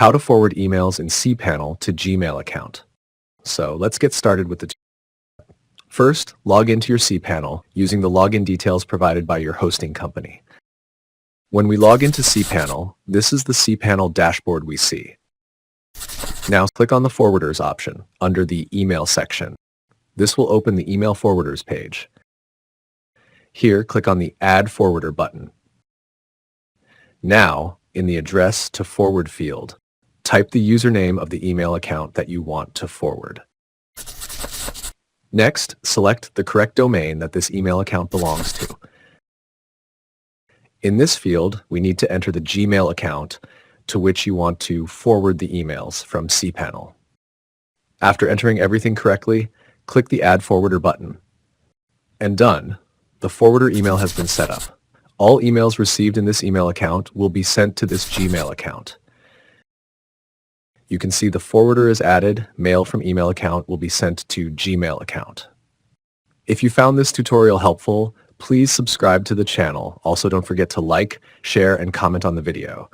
how to forward emails in cpanel to Gmail account. So let's get started with the First, log into your cpanel using the login details provided by your hosting company. When we log into cpanel, this is the cpanel dashboard we see. Now click on the Forwarders option under the Email section. This will open the Email Forwarders page. Here, click on the Add Forwarder button. Now, in the Address to Forward field, type the username of the email account that you want to forward. Next, select the correct domain that this email account belongs to. In this field, we need to enter the Gmail account to which you want to forward the emails from cpanel. After entering everything correctly, click the Add Forwarder button. And done. The forwarder email has been set up. All emails received in this email account will be sent to this Gmail account. You can see the forwarder is added, mail from email account will be sent to Gmail account. If you found this tutorial helpful, please subscribe to the channel. Also, don't forget to like, share, and comment on the video.